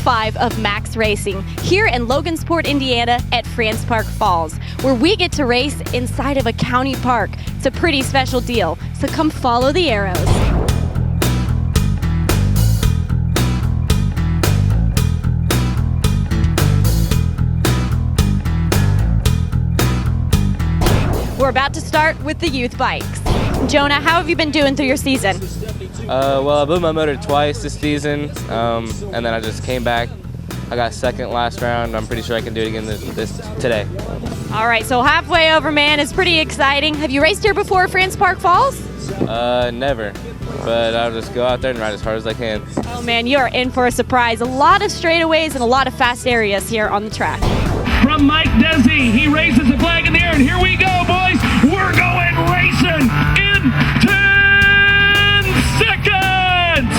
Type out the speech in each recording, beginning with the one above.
5 of MAXC Racing here in Logansport, Indiana at France Park Falls, where we get to race inside of a county park. It's a pretty special deal, so come follow the arrows. We're about to start with the youth bikes. Jonah, how have you been doing through your season? Well, I blew my motor twice this season, and then I just came back. I got second last round. I'm pretty sure I can do it again today. All right, so halfway over, man. It's pretty exciting. Have you raced here before, France Park Falls? Never, but I'll just go out there and ride as hard as I can. Oh, man, you are in for a surprise. A lot of straightaways and a lot of fast areas here on the track. From Mike Desi, he raises the flag in the air, and here we go, boys. We're going racing in 10 seconds.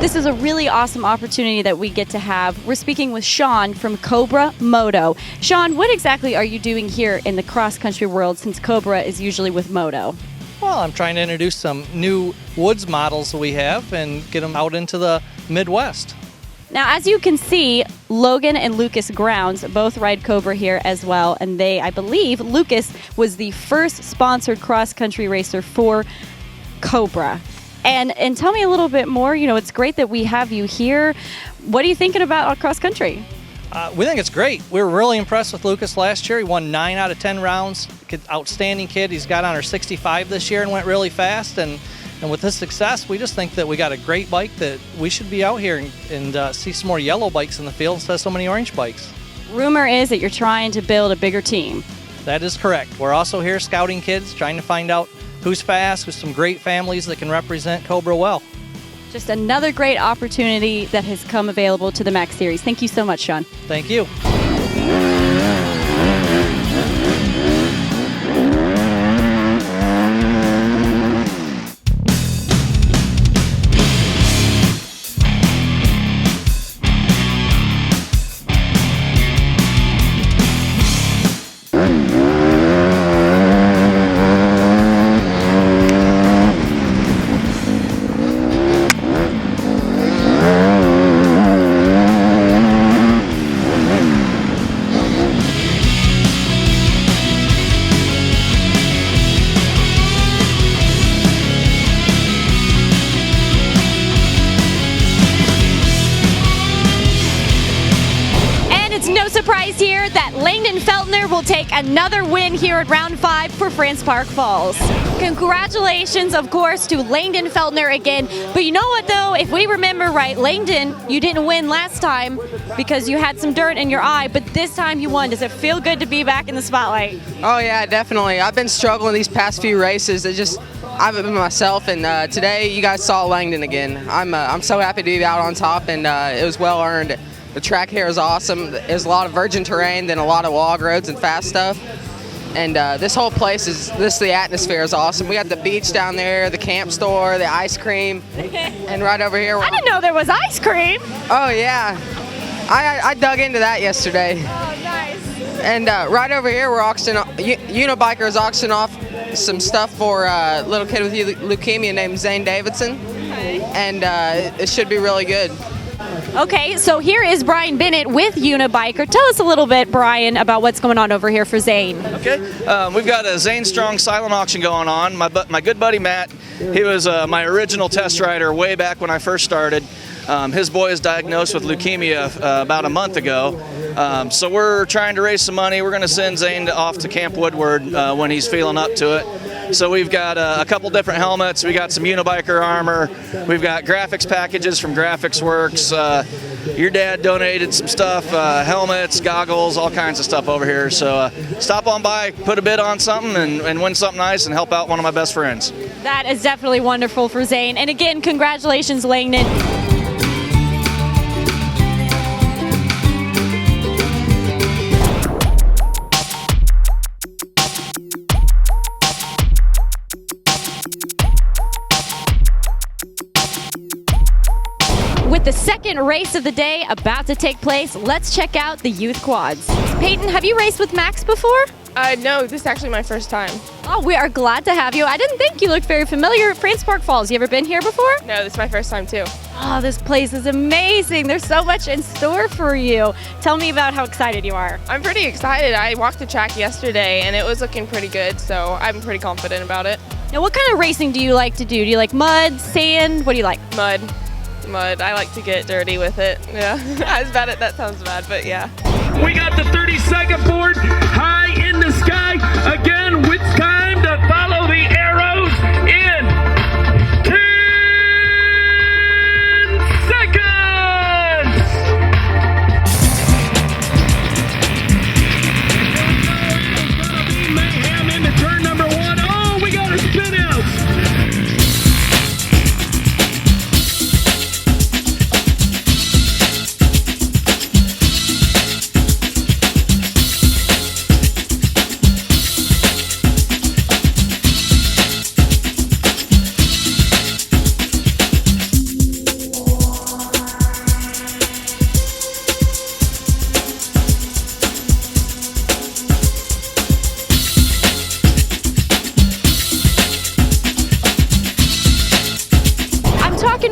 This is a really awesome opportunity that we get to have. We're speaking with Sean from Cobra Moto. Sean, what exactly are you doing here in the cross-country world since Cobra is usually with Moto? Well, I'm trying to introduce some new woods models we have and get them out into the Midwest. Now, as you can see, Logan and Lucas Grounds both ride Cobra here as well, and I believe Lucas was the first sponsored cross-country racer for Cobra. And tell me a little bit more. You know, it's great that we have you here. What are you thinking about cross country? We think it's great. We were really impressed with Lucas last year. He won 9 out of 10 rounds. Outstanding kid. He's got on our 65 this year and went really fast. And with his success, we just think that we got a great bike that we should be out here and see some more yellow bikes in the field instead of so many orange bikes. Rumor is that you're trying to build a bigger team. That is correct. We're also here scouting kids, trying to find out who's fast, with some great families that can represent Cobra well. Just another great opportunity that has come available to the MAXC Series. Thank you so much, Sean. Thank you. No surprise here that Langdon Feltner will take another win here at round 5 for France Park Falls. Congratulations, of course, to Langdon Feltner again. But you know what, though? If we remember right, Langdon, you didn't win last time because you had some dirt in your eye, but this time you won. Does it feel good to be back in the spotlight? Oh, yeah, definitely. I've been struggling these past few races. I've been myself, and today you guys saw Langdon again. I'm so happy to be out on top, and it was well earned. The track here is awesome. There's a lot of virgin terrain, then a lot of log roads and fast stuff. And this whole place the atmosphere is awesome. We got the beach down there, the camp store, the ice cream, and right over here. I didn't know there was ice cream. Oh yeah, I dug into that yesterday. Oh, nice. And right over here, we're Unibikers auctioning off some stuff for a little kid with leukemia named Zane Davidson. Okay. And it should be really good. Okay, so here is Brian Bennett with Unibiker. Tell us a little bit, Brian, about what's going on over here for Zane. Okay, we've got a Zane Strong silent auction going on. My good buddy Matt, he was my original test rider way back when I first started. His boy is diagnosed with leukemia about a month ago. So we're trying to raise some money. We're going to send Zane off to Camp Woodward when he's feeling up to it. So we've got a couple different helmets. We got some Unibiker armor. We've got graphics packages from Graphics Works. your dad donated some stuff, helmets, goggles, all kinds of stuff over here. So stop on by, put a bid on something, and win something nice and help out one of my best friends. That is definitely wonderful for Zane. And again, congratulations, Langdon. With the second race of the day about to take place, let's check out the youth quads. Peyton, have you raced with MAXC before? No, this is actually my first time. Oh, we are glad to have you. I didn't think you looked very familiar at France Park Falls. You ever been here before? No, this is my first time too. Oh, this place is amazing. There's so much in store for you. Tell me about how excited you are. I'm pretty excited. I walked the track yesterday and it was looking pretty good, so I'm pretty confident about it. Now, what kind of racing do you like to do? Do you like mud, sand? What do you like? Mud. I like to get dirty with it. Yeah, that sounds bad, but yeah. We got the 30-second board high in the sky. Again, it's time to follow the arrows in 10 seconds. It's gonna be mayhem into turn number 1. Oh, we got a spin out.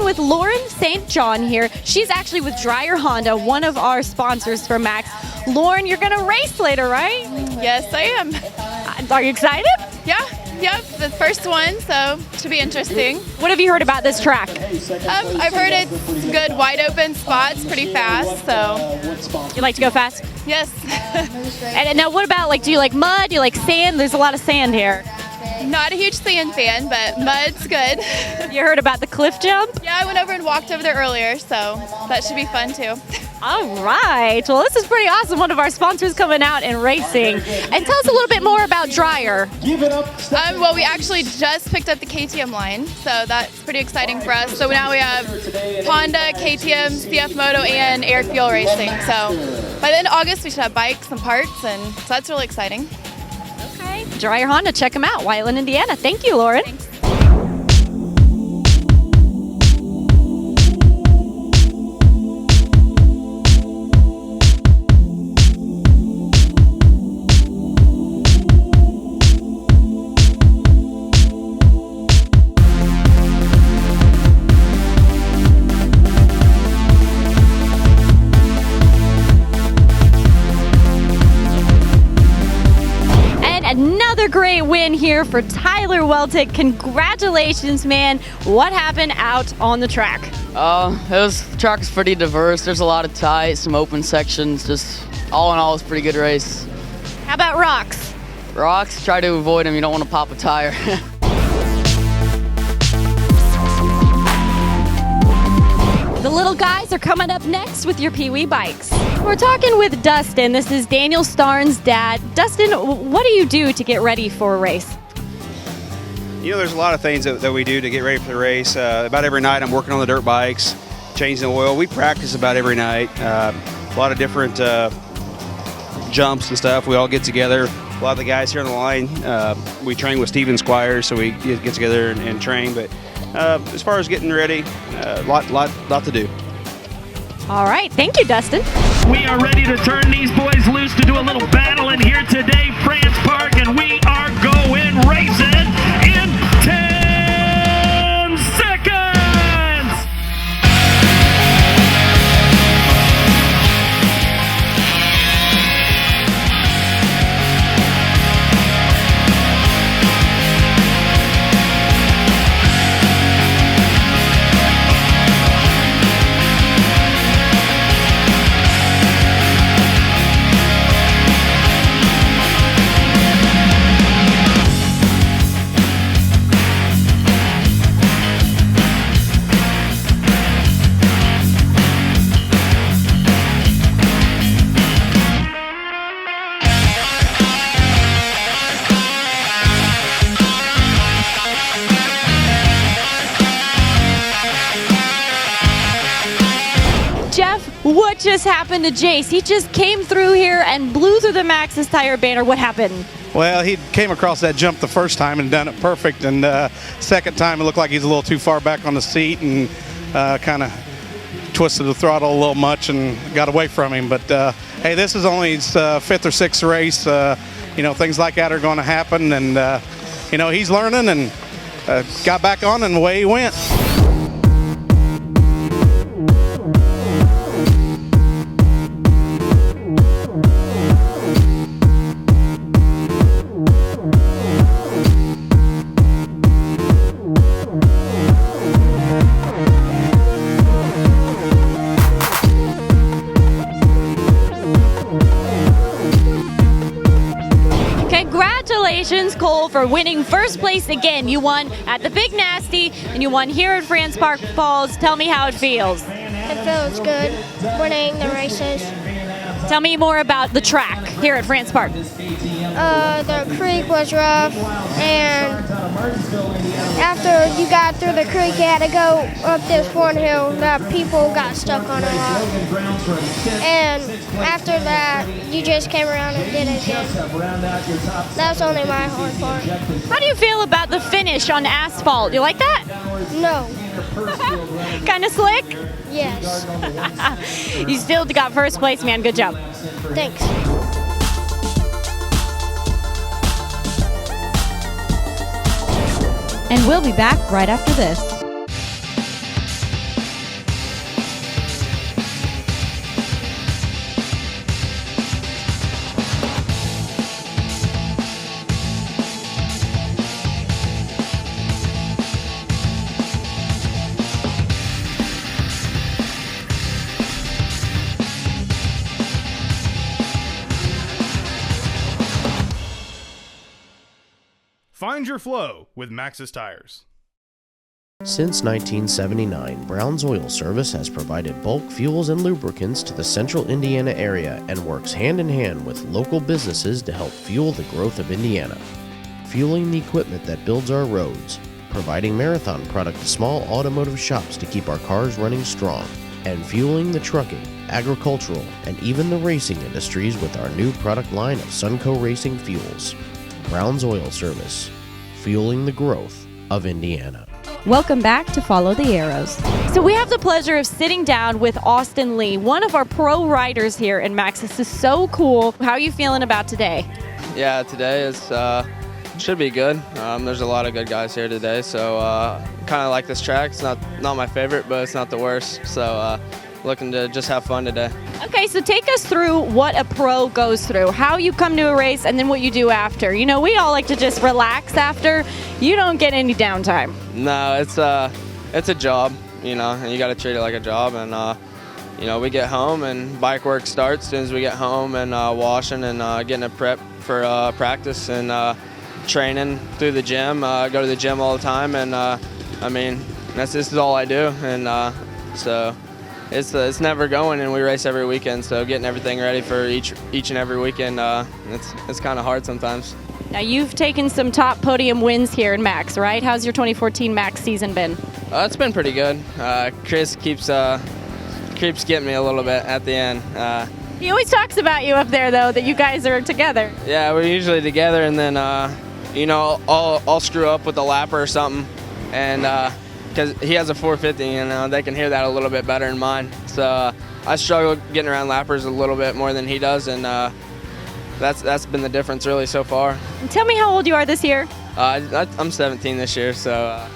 With Lauren St. John here. She's actually with Dreyer Honda, one of our sponsors for MAXC. Lauren, you're going to race later, right? Yes, I am. Are you excited? Yeah, the first one, so should be interesting. What have you heard about this track? I've heard it's good, wide open spots, pretty fast, so. You like to go fast? Yes. And now what about, do you like mud? Do you like sand? There's a lot of sand here. Not a huge sand fan, but mud's good. You heard about the cliff jump? Yeah, I went over and walked over there earlier, so that should be fun too. All right. Well, this is pretty awesome. One of our sponsors coming out and racing. And tell us a little bit more about Dreyer. Well, we actually just picked up the KTM line, so that's pretty exciting for us. So now we have Honda, KTM, CF Moto, and Air Fuel Racing. So by the end of August, we should have bikes and parts, and so that's really exciting. Okay. Dreyer Honda, check them out. Whiteland, Indiana. Thank you, Lauren. Thanks. Another great win here for Tyler Weltick. Congratulations, man. What happened out on the track? The track is pretty diverse. There's a lot of tight, some open sections. Just all in all, it's a pretty good race. How about rocks? Rocks, try to avoid them. You don't want to pop a tire. The little guys are coming up next with your Pee Wee bikes. We're talking with Dustin. This is Daniel Starnes' dad. Dustin, what do you do to get ready for a race? You know, there's a lot of things that we do to get ready for the race. About every night I'm working on the dirt bikes, changing the oil. We practice about every night. A lot of different jumps and stuff. We all get together. A lot of the guys here on the line, we train with Steven Squires, so we get together and train. But as far as getting ready, lot to do. All right, thank you, Dustin. We are ready to turn these boys loose to do a little battling here today, France Park, and we are going racing in 10 seconds. What just happened to Jace? He just came through here and blew through the MAXC tire banner. What happened? Well, he came across that jump the first time and done it perfect, and second time it looked like he's a little too far back on the seat and kind of twisted the throttle a little much and got away from him. But hey, this is only his fifth or sixth race. Things like that are going to happen, and he's learning and got back on, and away he went. Congratulations, Cole, for winning first place again. You won at the Big Nasty, and you won here at France Park Falls. Tell me how it feels. It feels good, winning the races. Tell me more about the track here at France Park. The creek was rough, and after you got through the creek, you had to go up this one hill that people got stuck on a lot. And after that, you just came around and did it again. That's only my hard part. How do you feel about the finish on asphalt? You like that? No. Kind of slick? Yes. You still got first place, man. Good job. Thanks. And we'll be back right after this. Find your flow with MAXC tires. Since 1979, Brown's Oil Service has provided bulk fuels and lubricants to the central Indiana area and works hand in hand with local businesses to help fuel the growth of Indiana. Fueling the equipment that builds our roads, providing marathon product to small automotive shops to keep our cars running strong, and fueling the trucking, agricultural, and even the racing industries with our new product line of Sunco Racing Fuels. Brown's Oil Service, fueling the growth of Indiana. Welcome back to Follow the Arrows. So we have the pleasure of sitting down with Austin Lee, one of our pro riders here in MAXC. This is so cool. How are you feeling about today? Yeah, today is should be good. There's a lot of good guys here today, so kind of like this track. It's not my favorite, but it's not the worst. So looking to just have fun today. Okay, so take us through what a pro goes through, how you come to a race, and then what you do after. You know, we all like to just relax after. You don't get any downtime. No, it's a job, and you got to treat it like a job. And we get home and bike work starts as soon as we get home, and washing and getting a prep for practice and training through the gym. Go to the gym all the time, and this is all I do, and so. It's never going, and we race every weekend, so getting everything ready for each and every weekend, it's kind of hard sometimes. Now, you've taken some top podium wins here in MAXC, right? How's your 2014 MAXC season been? It's been pretty good. Chris keeps getting me a little bit at the end. He always talks about you up there, though, that you guys are together. Yeah, we're usually together, and then, I'll screw up with a lapper or something, and because he has a 450, and they can hear that a little bit better than mine. So I struggle getting around lappers a little bit more than he does, and that's been the difference really so far. And tell me how old you are this year. I'm 17 this year, so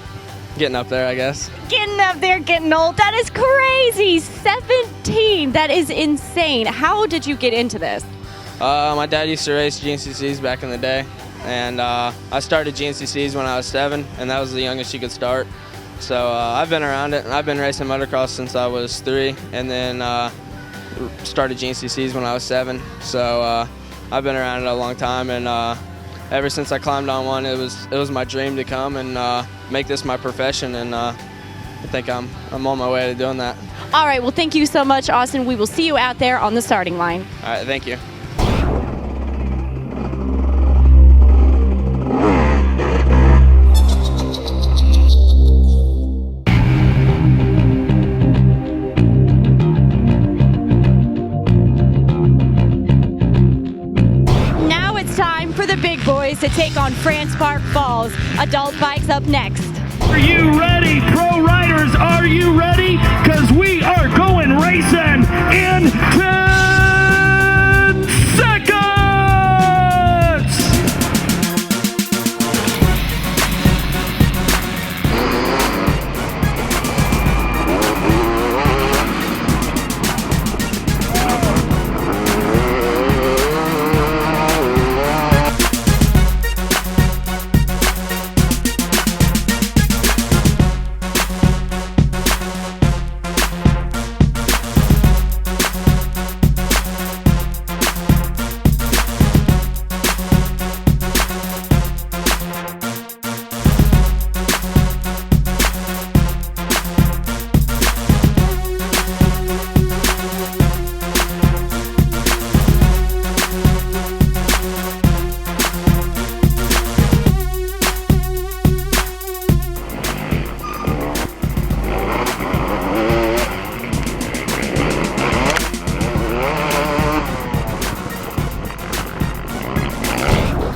getting up there, I guess. Getting up there, getting old. That is crazy. 17. That is insane. How did you get into this? My dad used to race GNCCs back in the day, and I started GNCCs when I was 7, and that was the youngest you could start. So I've been around it, and I've been racing motocross since I was 3, and then started GNCCs when I was 7. So I've been around it a long time, and ever since I climbed on one, it was my dream to come and make this my profession, and I think I'm on my way to doing that. All right, well, thank you so much, Austin. We will see you out there on the starting line. All right, thank you. time for the big boys to take on France Park Falls. Adult bikes up next. Are you ready, pro riders? Are you ready? Because we are going racing in 10 seconds!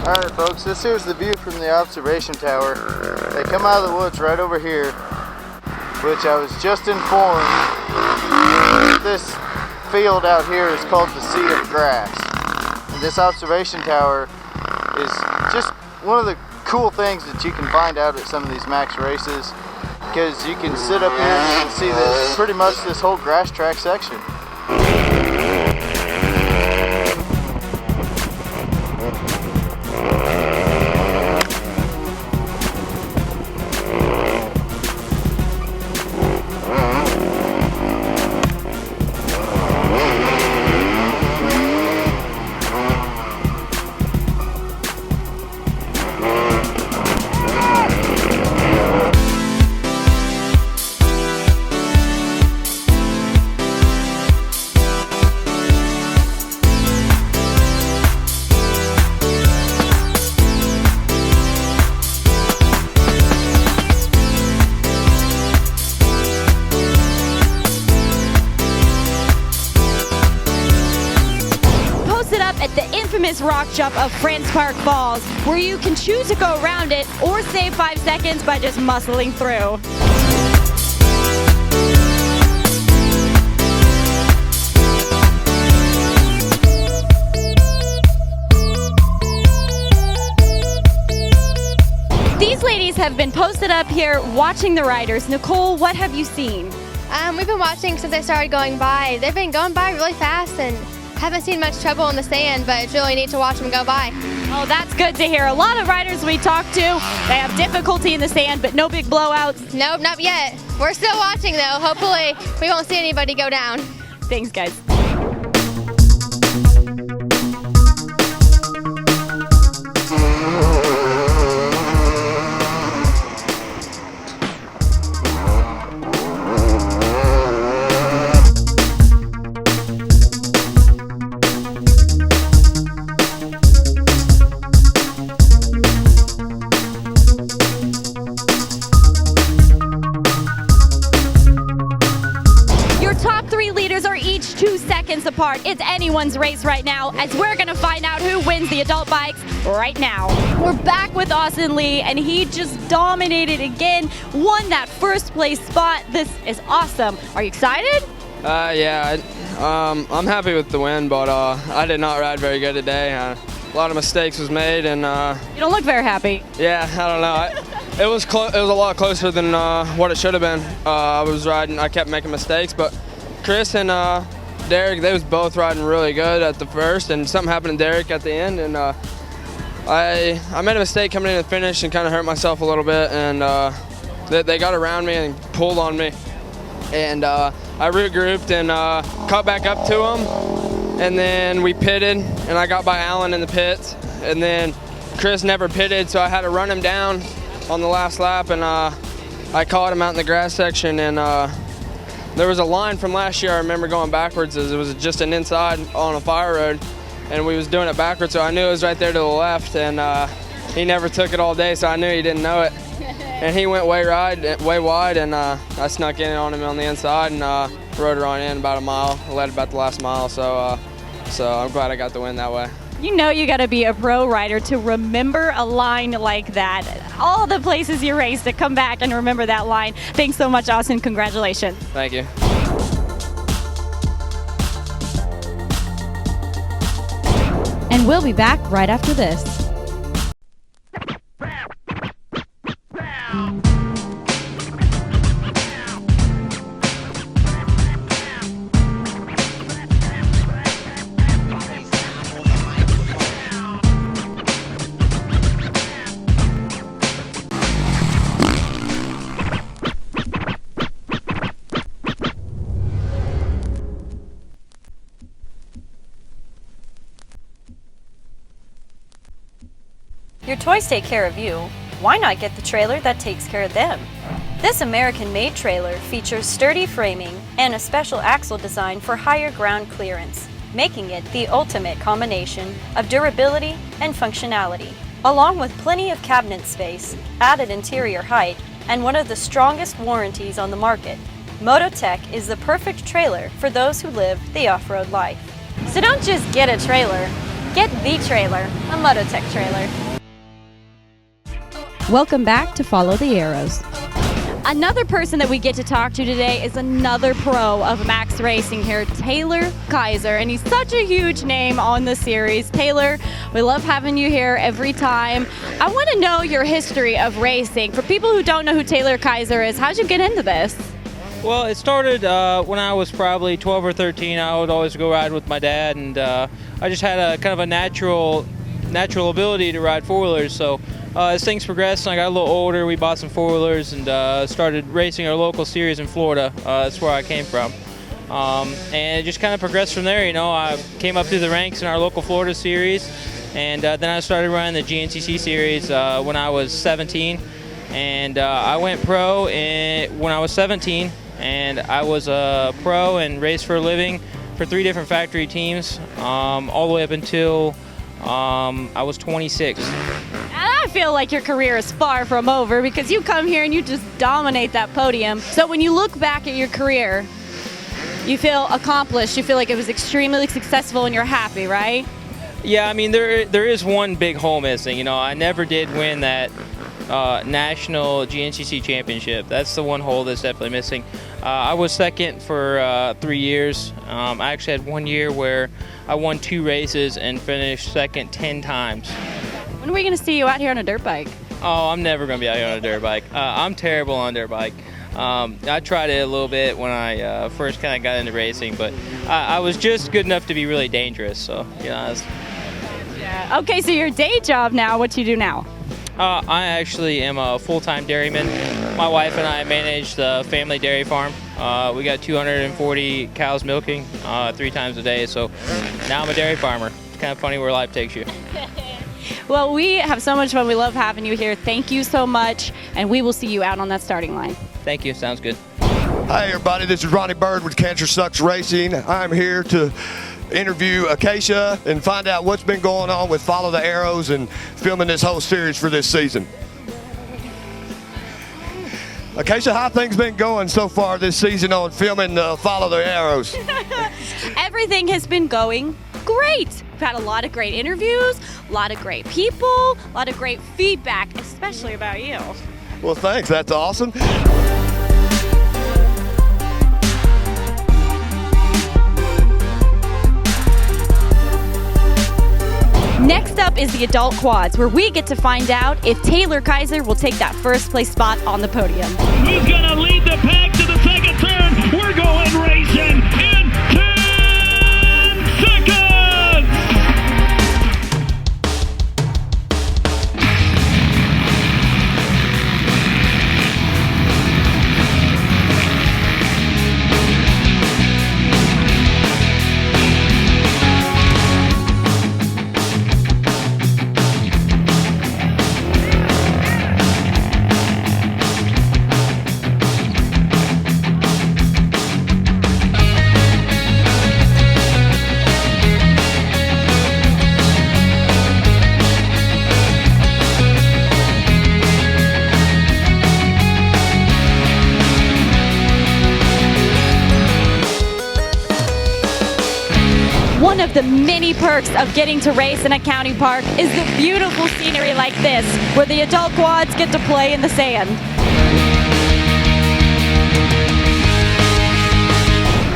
Alright folks, this here's the view from the observation tower. They come out of the woods right over here, which I was just informed this field out here is called the Sea of Grass. And this observation tower is just one of the cool things that you can find out at some of these MAXC races, because you can sit up here and you can see this, pretty much this whole grass track section. At the infamous rock jump of France Park Falls, where you can choose to go around it or save 5 seconds by just muscling through. These ladies have been posted up here watching the riders. Nicole, what have you seen? We've been watching since they started going by. They've been going by really fast and haven't seen much trouble in the sand, but it's really neat to watch them go by. Oh, that's good to hear. A lot of riders we talk to, they have difficulty in the sand, but no big blowouts. Nope, not yet. We're still watching though. Hopefully we won't see anybody go down. Thanks, guys. Top 3 leaders are each 2 seconds apart. It's anyone's race right now, as we're gonna find out who wins the adult bikes right now. We're back with Austin Lee, and he just dominated again, won that first place spot. This is awesome. Are you excited? Yeah, I'm happy with the win, but I did not ride very good today. A lot of mistakes was made, and you don't look very happy. Yeah, I don't know. It was a lot closer than what it should have been. I was riding, I kept making mistakes, but Chris and Derek, they was both riding really good at the first, and something happened to Derek at the end, and I made a mistake coming in the finish and kind of hurt myself a little bit, and they got around me and pulled on me, and I regrouped and caught back up to them, and then we pitted, and I got by Alan in the pits, and then Chris never pitted, so I had to run him down on the last lap, and I caught him out in the grass section, and there was a line from last year I remember going backwards, as it was just an inside on a fire road, and we was doing it backwards, so I knew it was right there to the left, and he never took it all day, so I knew he didn't know it. And he went way wide, and I snuck in on him on the inside and rode her on in about a mile. I led about the last mile, so I'm glad I got the win that way. You know you got to be a pro rider to remember a line like that. All the places you raced to come back and remember that line. Thanks so much, Austin. Congratulations. Thank you. And we'll be back right after this. Your toys take care of you. Why not get the trailer that takes care of them? This American-made trailer features sturdy framing and a special axle design for higher ground clearance, making it the ultimate combination of durability and functionality. Along with plenty of cabinet space, added interior height, and one of the strongest warranties on the market, Mototech is the perfect trailer for those who live the off-road life. So don't just get a trailer, get the trailer, a Mototech trailer. Welcome back to Follow the Arrows. Another person that we get to talk to today is another pro of MAXC Racing here, Taylor Kaiser, and he's such a huge name on the series. Taylor, we love having you here every time. I want to know your history of racing. For people who don't know who Taylor Kaiser is, how'd you get into this? Well, it started when I was probably 12 or 13. I would always go ride with my dad, and I just had a kind of a natural ability to ride four-wheelers. So as things progressed and I got a little older, we bought some four-wheelers and started racing our local series in Florida. That's where I came from. And it just kind of progressed from there. You know, I came up through the ranks in our local Florida series, and then I started running the GNCC series when I was 17. And I went pro when I was 17, and I was a pro and raced for a living for 3 different factory teams all the way up until I was 26. I feel like your career is far from over because you come here and you just dominate that podium. So when you look back at your career, you feel accomplished, you feel like it was extremely successful and you're happy, right? Yeah, I mean, there is one big hole missing. You know, I never did win that national GNCC championship. That's the one hole that's definitely missing. I was second for 3 years. I actually had 1 year where I won 2 races and finished second 10 times. When are we going to see you out here on a dirt bike? Oh, I'm never going to be out here on a dirt bike. I'm terrible on a dirt bike. I tried it a little bit when I first kind of got into racing, but I was just good enough to be really dangerous. So, yeah. Yeah. Okay, so your day job now, what do you do now? I actually am a full-time dairyman. My wife and I manage the family dairy farm. We got 240 cows milking 3 times a day, so now I'm a dairy farmer. It's kind of funny where life takes you. Well, we have so much fun. We love having you here. Thank you so much, and we will see you out on that starting line. Thank you. Sounds good. Hi, everybody. This is Ronnie Bird with Cancer Sucks Racing. I'm here to interview Acacia and find out what's been going on with Follow the Arrows and filming this whole series for this season. Acacia, how things been going so far this season on filming Follow the Arrows? Everything has been going great. We've had a lot of great interviews, a lot of great people, a lot of great feedback, especially about you. Well, thanks. That's awesome. Next up is the adult quads, where we get to find out if Taylor Kaiser will take that first place spot on the podium. Who's going to lead the pack to the second turn? We're going racing in 10 seconds! one of the many perks of getting to race in a county park is the beautiful scenery like this, where the adult quads get to play in the sand.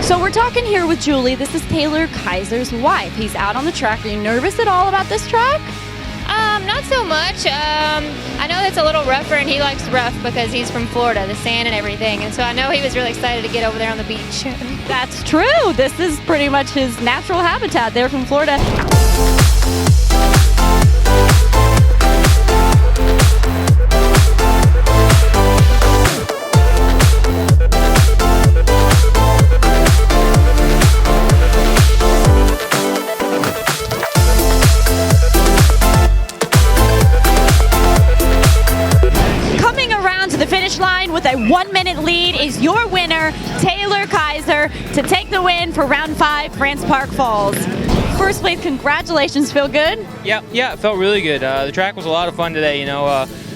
So we're talking here with Julie. This is Taylor Kaiser's wife. He's out on the track. Are you nervous at all about this track? Not so much. I know it's a little rougher, and he likes rough because he's from Florida, the sand and everything. And so I know he was really excited to get over there on the beach. That's true. This is pretty much his natural habitat there from Florida. Line with a 1-minute lead is your winner, Taylor Kaiser, to take the win for round 5, France Park Falls. First place, congratulations. Feel good? Yeah, it felt really good. The track was a lot of fun today.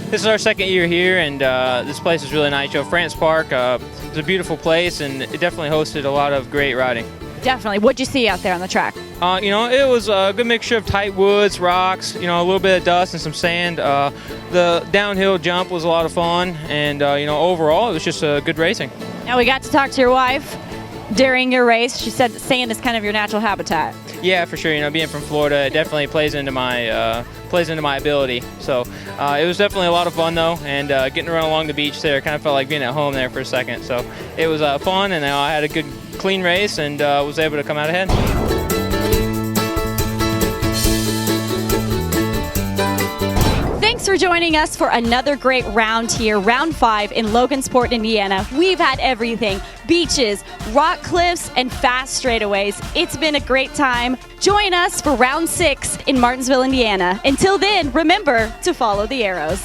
This is our second year here, and this place is really nice. France Park, it's a beautiful place, and it definitely hosted a lot of great riding. Definitely. What'd you see out there on the track? It was a good mixture of tight woods, rocks, a little bit of dust and some sand. The downhill jump was a lot of fun, and overall it was just good racing. Now, we got to talk to your wife during your race. She said that sand is kind of your natural habitat. Yeah, for sure. Being from Florida, it definitely plays into my ability. So it was definitely a lot of fun though, and getting to run along the beach there kind of felt like being at home there for a second. So it was fun, and I had a good, clean race, and was able to come out ahead. Thanks for joining us for another great round here, round 5 in Logansport, Indiana. We've had everything: beaches, rock cliffs, and fast straightaways. It's been a great time. Join us for round 6 in Martinsville, Indiana. Until then, remember to follow the arrows.